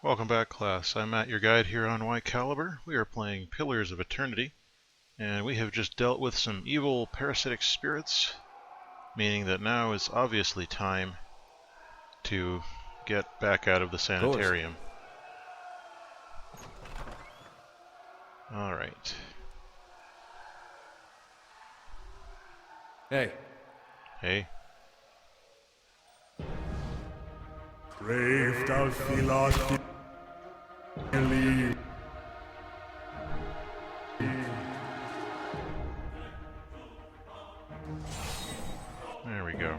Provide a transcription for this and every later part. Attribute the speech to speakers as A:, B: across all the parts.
A: Welcome back, class. I'm Matt, your guide here on Y Caliber. We are playing Pillars of Eternity, and we have just dealt with some evil parasitic spirits, meaning that now is obviously time to get back out of the sanitarium. Alright.
B: Hey.
A: Hey.
C: Brave Dalphilati.
A: There we go.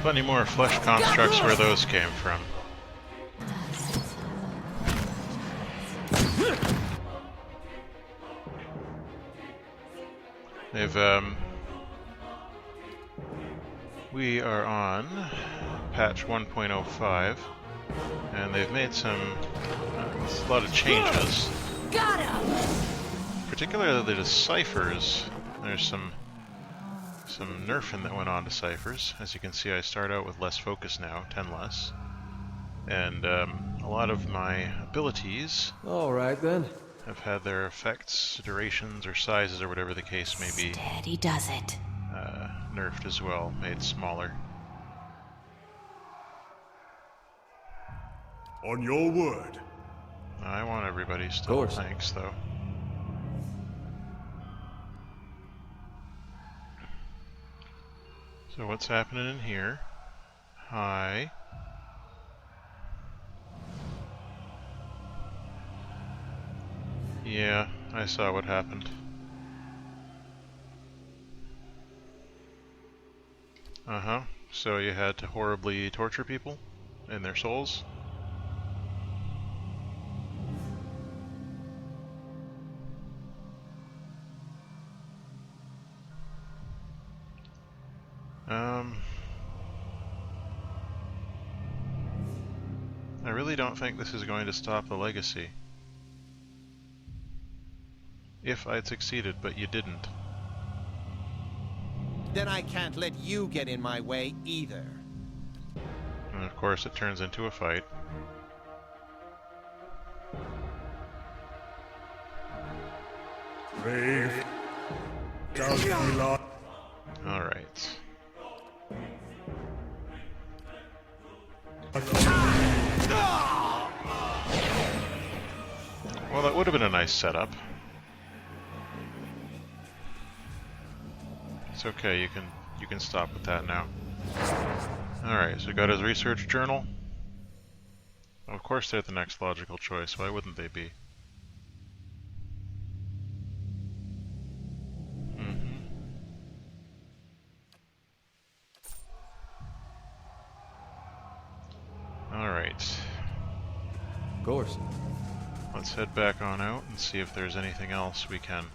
A: Plenty more flesh constructs where those came from. We are on patch 1.05, and they've made a lot of changes.
D: Got him!
A: Particularly the ciphers. There's some nerfing that went on to ciphers. As you can see, I start out with less focus now, 10 less. And a lot of my abilities
B: Alright then.
A: have had their effects, durations, or sizes, or whatever the case may be,
D: Steady does it.
A: nerfed as well, made smaller.
C: On your word.
A: I want everybody still, thanks though. So what's happening in here? Hi. Yeah, I saw what happened. Uh-huh. So you had to horribly torture people in their souls? I really don't think this is going to stop the legacy. If I'd succeeded, but you didn't.
E: Then I can't let you get in my way either.
A: And of course it turns into a fight.
C: Brave Dalphilati.
A: Alright. Well, that would have been a nice setup. It's okay, you can stop with that now. Alright, so we got his research journal. Of course they're the next logical choice, why wouldn't they be? Alright.
B: Of course.
A: Let's head back on out and see if there's anything else we can...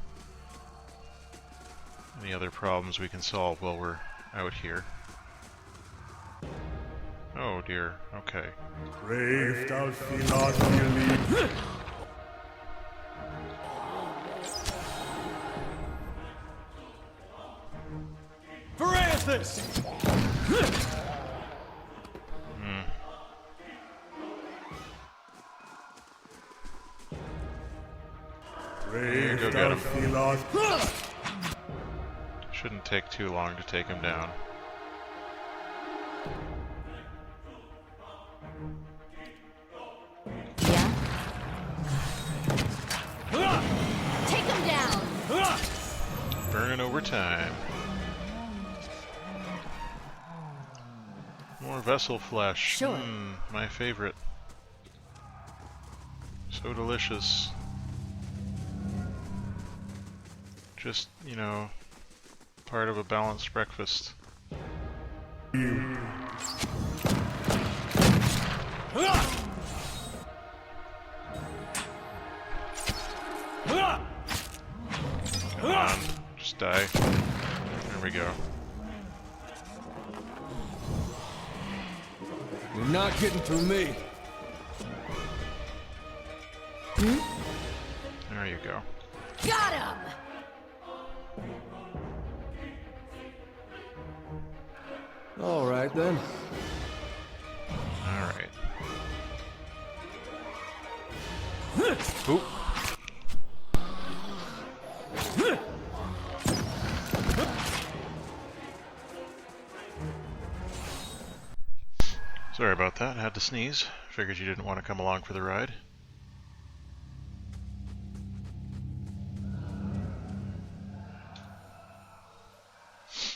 A: Any other problems we can solve while we're out here. Oh dear, okay.
C: Brave Dalphilati.
B: Francis!
C: Brave
A: Go get him.
C: Dalphilati.
A: Shouldn't take too long to take him down.
D: Yeah? Take him down!
A: Burning over time. More vessel flesh.
D: Sure.
A: My favorite. So delicious. Just, you know, part of a balanced breakfast. Come on, just die. There we go.
B: You're not getting through me.
A: There you go.
D: Got him!
B: All right, then.
A: Alright. Oop. Sorry about that, I had to sneeze. Figured you didn't want to come along for the ride.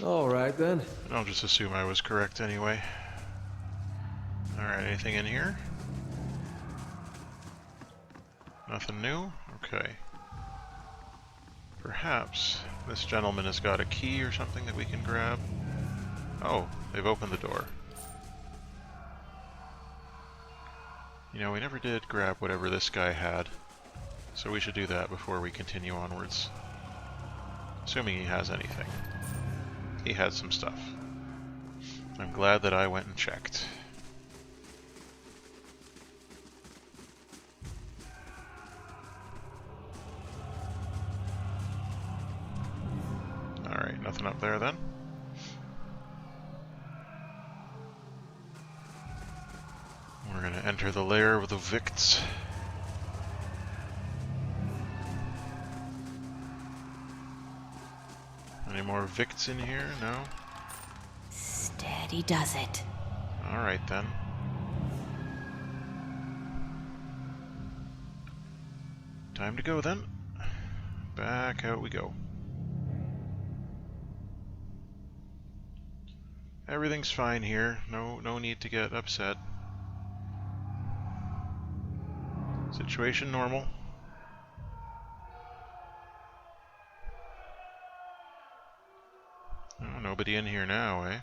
B: All right, then.
A: I'll just assume I was correct anyway. Alright, anything in here? Nothing new? Okay. Perhaps this gentleman has got a key or something that we can grab. Oh, they've opened the door. You know, we never did grab whatever this guy had, so we should do that before we continue onwards. Assuming he has anything. He had some stuff. I'm glad that I went and checked. Alright, nothing up there then. We're gonna enter the lair of the Victs. Any more Victs in here? No?
D: Steady does it.
A: Alright then. Time to go then. Back out we go. Everything's fine here. No need to get upset. Situation normal. Oh, nobody in here now, eh?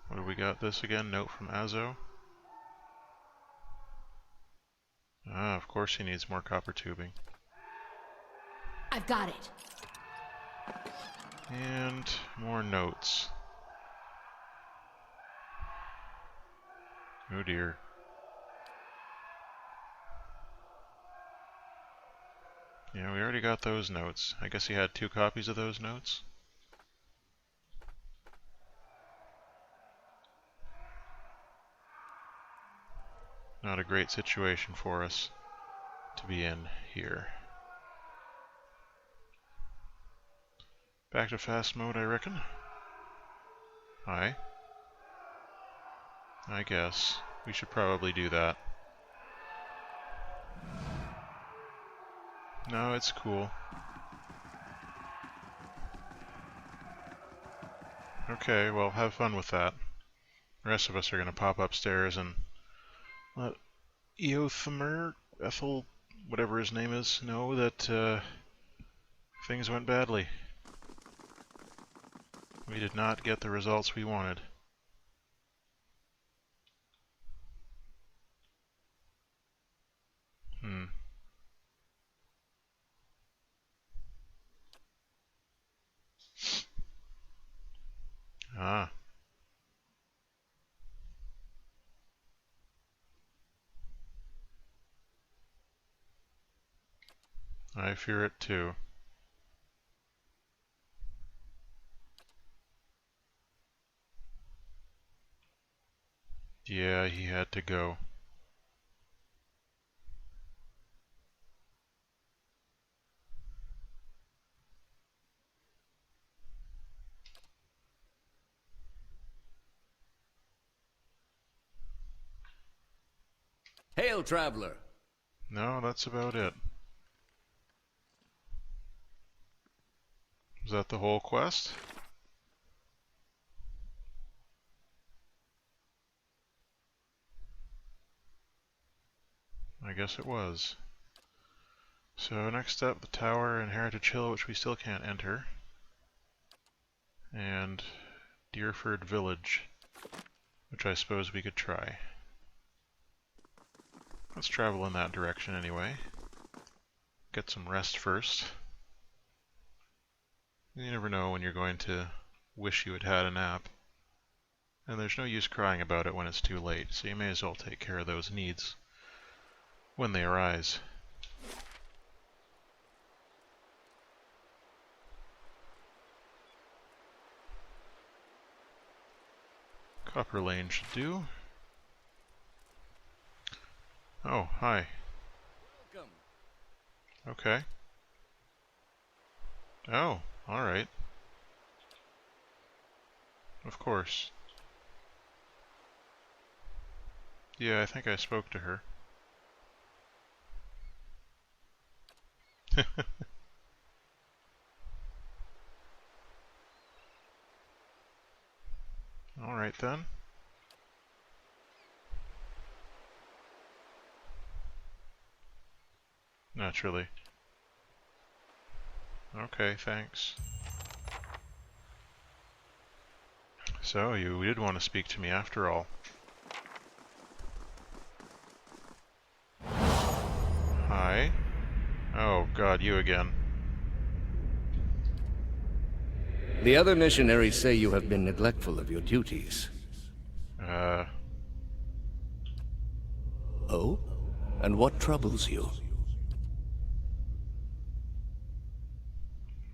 A: What have we got this again? Note from Azo. Ah, of course he needs more copper tubing.
D: I've got it.
A: And more notes. Oh dear. Yeah, we already got those notes. I guess he had 2 copies of those notes. Not a great situation for us to be in here. Back to fast mode, I reckon. Hi. I guess we should probably do that. No, it's cool. Okay, well, have fun with that. The rest of us are going to pop upstairs and let Eothamer, Ethel, whatever his name is, know that things went badly. We did not get the results we wanted. Ah. I fear it too. Yeah, he had to go.
B: Hail, traveler.
A: No, that's about it. Was that the whole quest? I guess it was. So next up, the tower in Heritage Hill, which we still can't enter. And Deerford Village, which I suppose we could try. Let's travel in that direction anyway. Get some rest first. You never know when you're going to wish you had had a nap. And there's no use crying about it when it's too late, so you may as well take care of those needs when they arise. Copper lane should do. Oh, hi.
E: Welcome.
A: Okay. Oh, alright. Of course. Yeah, I think I spoke to her. Alright then. Naturally. Okay, thanks. So, you did want to speak to me after all. Hi. Oh god, you again.
F: The other missionaries say you have been neglectful of your duties. Oh? And what troubles you?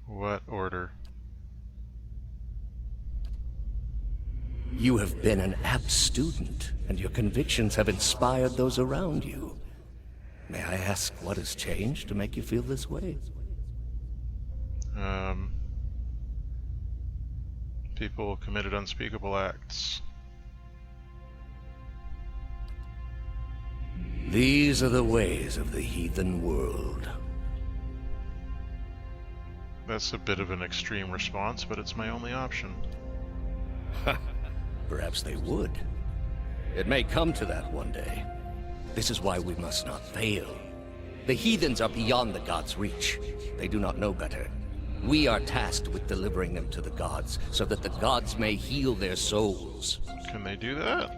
A: What order?
F: You have been an apt student, and your convictions have inspired those around you. May I ask what has changed to make you feel this way?
A: People committed unspeakable acts.
F: These are the ways of the heathen world.
A: That's a bit of an extreme response, but it's my only option.
F: Perhaps they would. It may come to that one day. This is why we must not fail. The heathens are beyond the gods' reach. They do not know better. We are tasked with delivering them to the gods, so that the gods may heal their souls.
A: Can they do that?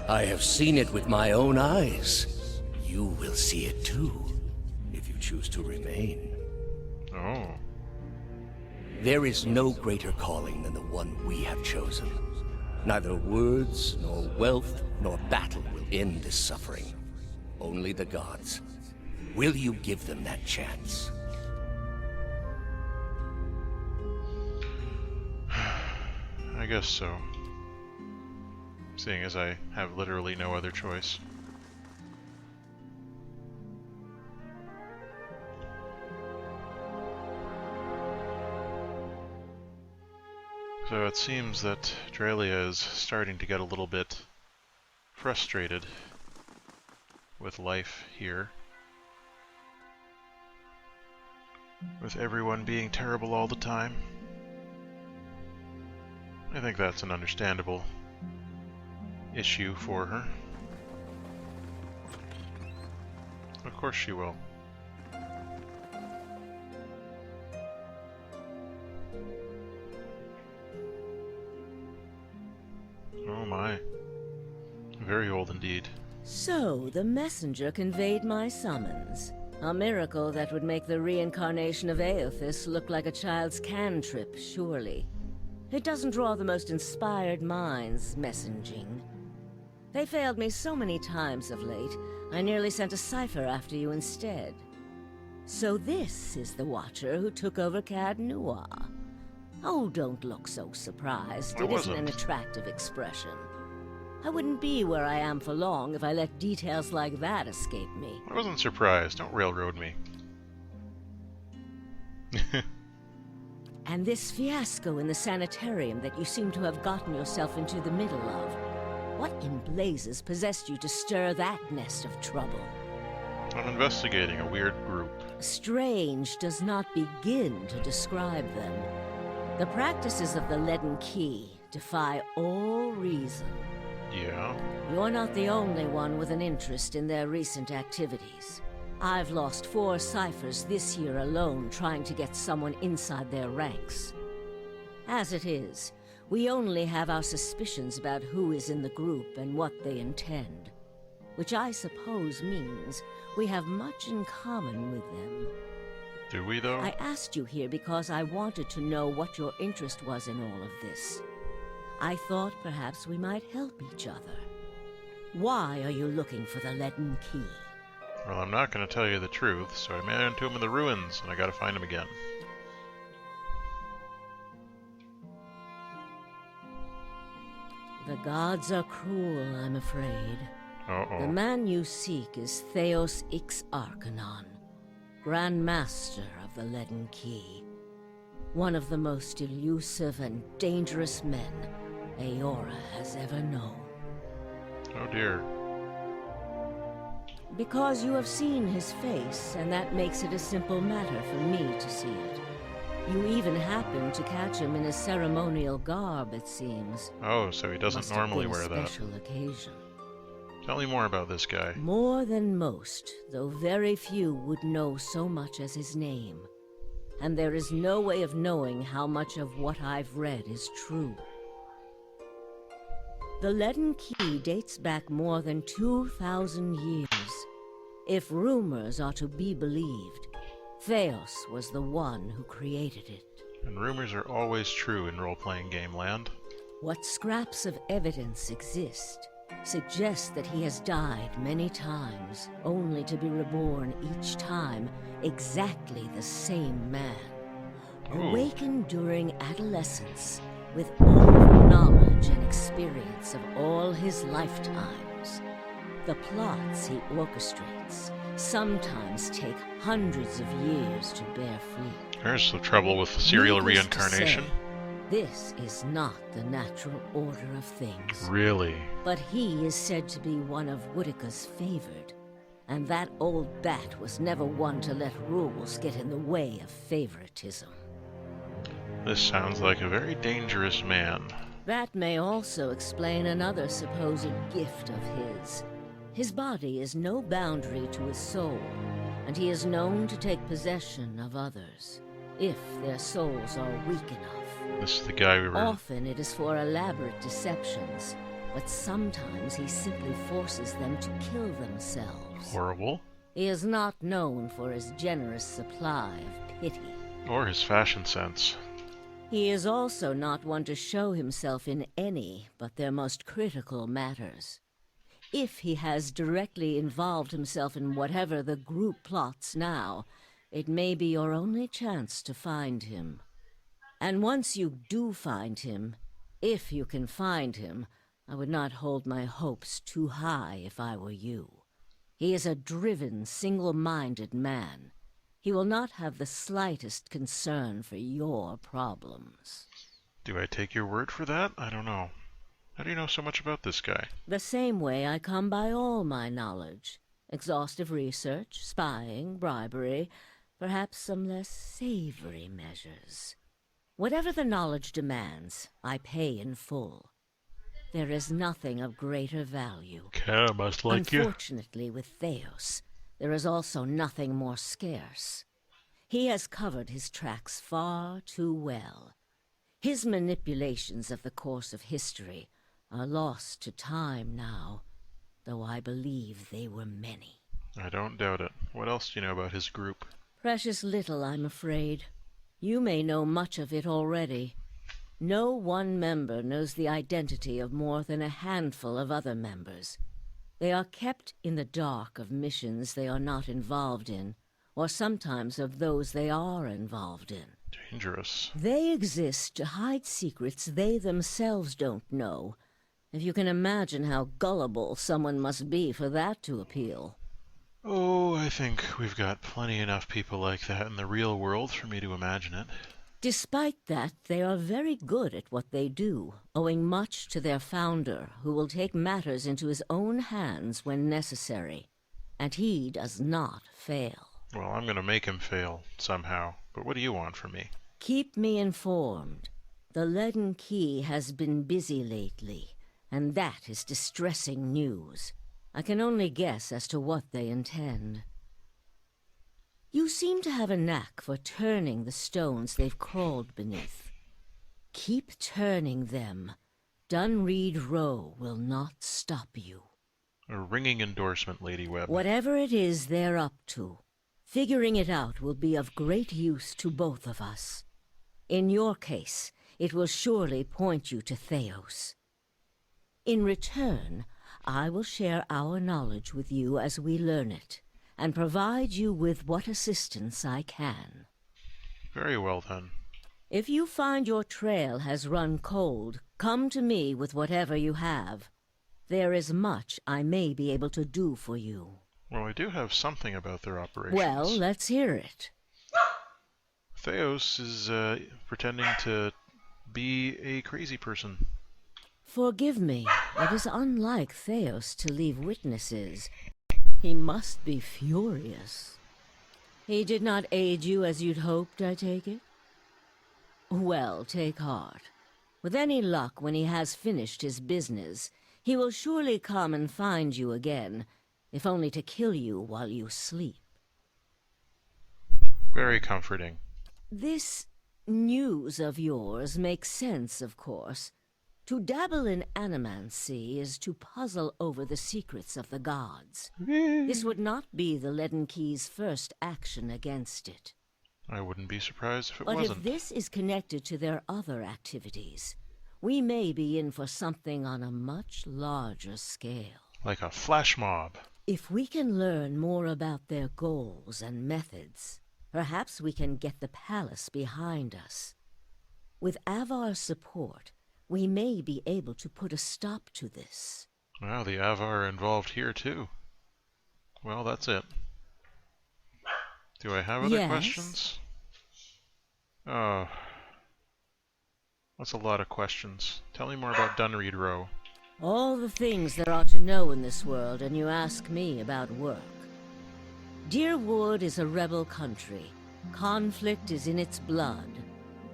F: I have seen it with my own eyes. You will see it too, if you choose to remain.
A: Oh.
F: There is no greater calling than the one we have chosen. Neither words, nor wealth, nor battle will end this suffering. Only the gods. Will you give them that chance?
A: I guess so. Seeing as I have literally no other choice. So it seems that Drelia is starting to get a little bit frustrated with life here. With everyone being terrible all the time. I think that's an understandable issue for her. Of course she will. Oh my. Very old indeed.
G: So, the messenger conveyed my summons. A miracle that would make the reincarnation of Aothis look like a child's cantrip, surely. It doesn't draw the most inspired minds, messaging. They failed me so many times of late, I nearly sent a Cipher after you instead. So this is the Watcher who took over Cad Noir. Oh, don't look so surprised. It isn't an attractive expression. I wouldn't be where I am for long if I let details like that escape me.
A: I wasn't surprised. Don't railroad me.
G: And this fiasco in the sanitarium that you seem to have gotten yourself into the middle of. What in blazes possessed you to stir that nest of trouble?
A: I'm investigating a weird group.
G: Strange does not begin to describe them. The practices of the Leaden Key defy all reason.
A: Yeah?
G: You're not the only one with an interest in their recent activities. I've lost 4 ciphers this year alone trying to get someone inside their ranks. As it is, we only have our suspicions about who is in the group and what they intend. Which I suppose means we have much in common with them.
A: Do we, though?
G: I asked you here because I wanted to know what your interest was in all of this. I thought perhaps we might help each other. Why are you looking for the leaden key?
A: Well, I'm not going to tell you the truth, so I ran into him in the ruins, and I gotta find him again.
G: The gods are cruel, I'm afraid.
A: Uh-oh.
G: The man you seek is Theos Ix Arcanon, Grand Master of the Leaden Key. One of the most elusive and dangerous men Aora has ever known.
A: Oh dear.
G: Because you have seen his face, and that makes it a simple matter for me to see it. You even happened to catch him in his ceremonial garb, it seems.
A: Oh, so he doesn't
G: Must have
A: normally
G: been a
A: wear that.
G: special occasion.
A: Tell me more about this guy.
G: More than most, though very few would know so much as his name. And there is no way of knowing how much of what I've read is true. The Leaden Key dates back more than 2,000 years. If rumors are to be believed, Theos was the one who created it.
A: And rumors are always true in role-playing game land.
G: What scraps of evidence exist suggest that he has died many times, only to be reborn each time exactly the same man.
A: Ooh.
G: Awakened during adolescence with all the knowledge and experience of all his lifetimes. The plots he orchestrates sometimes take hundreds of years to bear fruit.
A: There's the trouble with serial
G: Needless to
A: reincarnation.
G: say, this is not the natural order of things.
A: Really?
G: But he is said to be one of Woodica's favored, and that old bat was never one to let rules get in the way of favoritism.
A: This sounds like a very dangerous man.
G: That may also explain another supposed gift of his. His body is no boundary to his soul, and he is known to take possession of others, if their souls are weak enough.
A: This is the guy we were...
G: Often it is for elaborate deceptions, but sometimes he simply forces them to kill themselves.
A: horrible.
G: He is not known for his generous supply of pity.
A: Or his fashion sense.
G: He is also not one to show himself in any but their most critical matters. If he has directly involved himself in whatever the group plots now, it may be your only chance to find him. And once you do find him, if you can find him, I would not hold my hopes too high if I were you. He is a driven, single-minded man. He will not have the slightest concern for your problems.
A: Do I take your word for that? I don't know. How do you know so much about this guy?
G: The same way I come by all my knowledge. Exhaustive research, spying, bribery, perhaps some less savory measures. Whatever the knowledge demands, I pay in full. There is nothing of greater value.
A: Kinda must like you.
G: Unfortunately, with Theos, there is also nothing more scarce. He has covered his tracks far too well. His manipulations of the course of history are lost to time now, though I believe they were many.
A: I don't doubt it. What else do you know about his group?
G: Precious little, I'm afraid. You may know much of it already. No one member knows the identity of more than a handful of other members. They are kept in the dark of missions they are not involved in, or sometimes of those they are involved in.
A: Dangerous.
G: They exist to hide secrets they themselves don't know. If you can imagine how gullible someone must be for that to appeal.
A: Oh, I think we've got plenty enough people like that in the real world for me to imagine it.
G: Despite that, they are very good at what they do, owing much to their founder, who will take matters into his own hands when necessary. And he does not fail.
A: Well, I'm gonna make him fail, somehow. But what do you want from me?
G: Keep me informed. The Leaden Key has been busy lately, and that is distressing news. I can only guess as to what they intend. You seem to have a knack for turning the stones they've crawled beneath. Keep turning them. Dunreed Row will not stop you.
A: A ringing endorsement, Lady Webb.
G: Whatever it is they're up to, figuring it out will be of great use to both of us. In your case, it will surely point you to Theos. In return, I will share our knowledge with you as we learn it, and provide you with what assistance I can.
A: Very well, then.
G: If you find your trail has run cold, come to me with whatever you have. There is much I may be able to do for you.
A: Well, I do have something about their operations.
G: Well, let's hear it.
A: Theos is pretending to be a crazy person.
G: Forgive me, it is unlike Theos to leave witnesses. He must be furious. He did not aid you as you'd hoped, I take it? Well, take heart. With any luck, when he has finished his business, he will surely come and find you again, if only to kill you while you sleep.
A: Very comforting.
G: This news of yours makes sense, of course. To dabble in animancy is to puzzle over the secrets of the gods. This would not be the Leaden Key's first action against it.
A: I wouldn't be surprised if it
G: But
A: wasn't.
G: if this is connected to their other activities, we may be in for something on a much larger scale.
A: Like a flash mob.
G: If we can learn more about their goals and methods, perhaps we can get the palace behind us. With Avar's support, we may be able to put a stop to this.
A: Wow, the Avar are involved here too. Well, that's it. Do I have other
G: Yes.
A: questions? Oh. That's a lot of questions. Tell me more about Dunreed Row.
G: All the things there are to know in this world, and you ask me about work. Deerwood is a rebel country. Conflict is in its blood.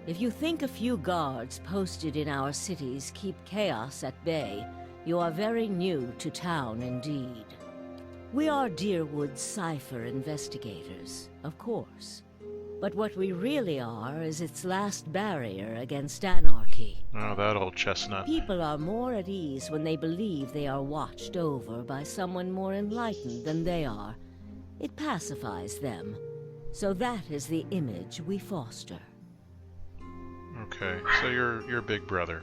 G: If you think a few guards posted in our cities keep chaos at bay, you are very new to town indeed. We are Deerwood's Cipher investigators, of course. But what we really are is its last barrier against anarchy.
A: Oh, that old chestnut.
G: People are more at ease when they believe they are watched over by someone more enlightened than they are. It pacifies them. So that is the image we foster.
A: Okay, so you're big brother.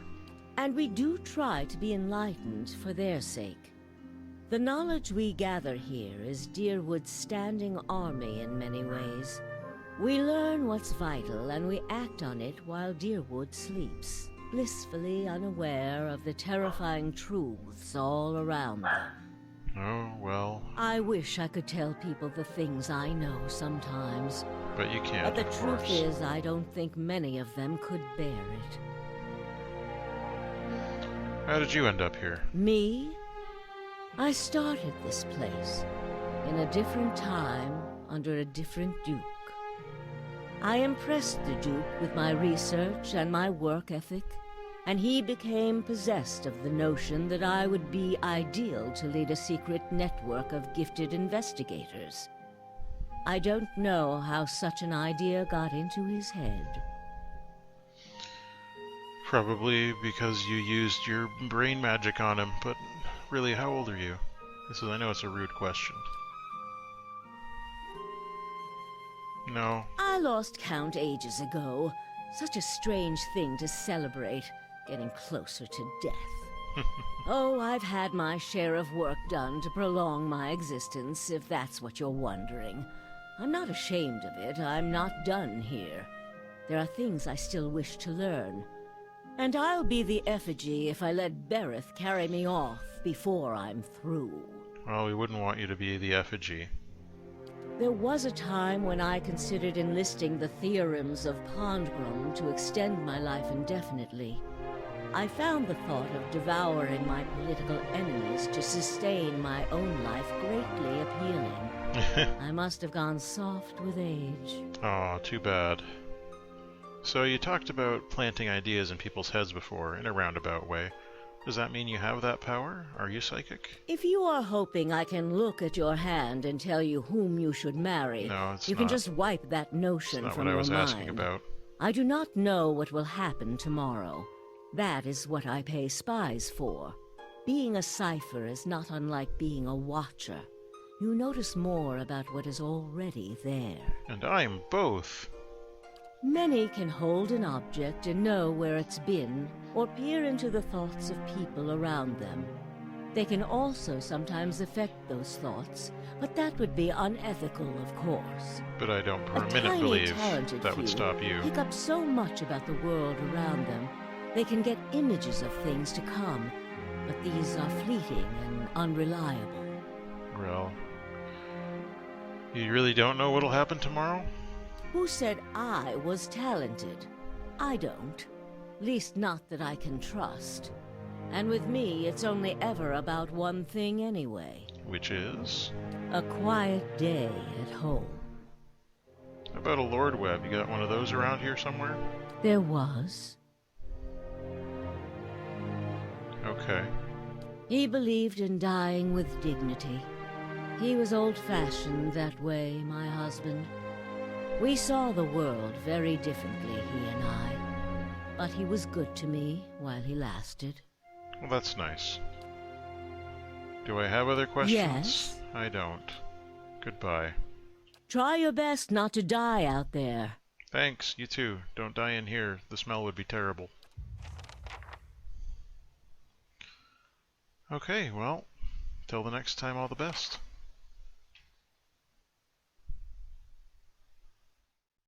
G: And we do try to be enlightened for their sake. The knowledge we gather here is Deerwood's standing army in many ways. We learn what's vital and we act on it while Deerwood sleeps, blissfully unaware of the terrifying truths all around them.
A: Oh, well,
G: I wish I could tell people the things I know sometimes,
A: but you can't,
G: but the
A: of
G: truth
A: course.
G: is I don't think many of them could bear it.
A: How did you end up here?
G: Me? I started this place, in a different time, under a different duke. I impressed the Duke with my research and my work ethic, and he became possessed of the notion that I would be ideal to lead a secret network of gifted investigators. I don't know how such an idea got into his head.
A: Probably because you used your brain magic on him, but really, how old are you? I know it's a rude question. No.
G: I lost count ages ago. Such a strange thing to celebrate, getting closer to death. Oh, I've had my share of work done to prolong my existence, if that's what you're wondering. I'm not ashamed of it. I'm not done here. There are things I still wish to learn. And I'll be the effigy if I let Berith carry me off before I'm through.
A: Well, we wouldn't want you to be the effigy.
G: There was a time when I considered enlisting the theorems of Pondgrim to extend my life indefinitely. I found the thought of devouring my political enemies to sustain my own life greatly appealing. I must have gone soft with age.
A: Aw, too bad. So you talked about planting ideas in people's heads before, in a roundabout way. Does that mean you have that power? Are you psychic?
G: If you are hoping I can look at your hand and tell you whom you should marry,
A: No, it's
G: you
A: not.
G: can just wipe that
A: That's
G: notion
A: not
G: from
A: what I
G: your
A: was
G: mind.
A: asking about.
G: I do not know what will happen tomorrow. That is what I pay spies for. Being a cipher is not unlike being a watcher. You notice more about what is already there.
A: And I'm both.
G: Many can hold an object and know where it's been, or peer into the thoughts of people around them. They can also sometimes affect those thoughts, but that would be unethical, of course.
A: But I don't for a minute
G: tiny,
A: believe
G: talented
A: that would
G: few
A: stop you.
G: pick up so much about the world around them. They can get images of things to come, but these are fleeting and unreliable.
A: Well, you really don't know what'll happen tomorrow?
G: Who said I was talented? I don't. Least not that I can trust. And with me, it's only ever about one thing anyway.
A: Which is?
G: A quiet day at home.
A: How about a Lord Webb? You got one of those around here somewhere?
G: There was.
A: Okay.
G: He believed in dying with dignity. He was old-fashioned that way, my husband. We saw the world very differently, he and I. But he was good to me while he lasted.
A: Well, that's nice. Do I have other questions?
G: Yes.
A: I don't. Goodbye.
G: Try your best not to die out there.
A: Thanks, you too. Don't die in here. The smell would be terrible. Okay, well, till the next time, all the best.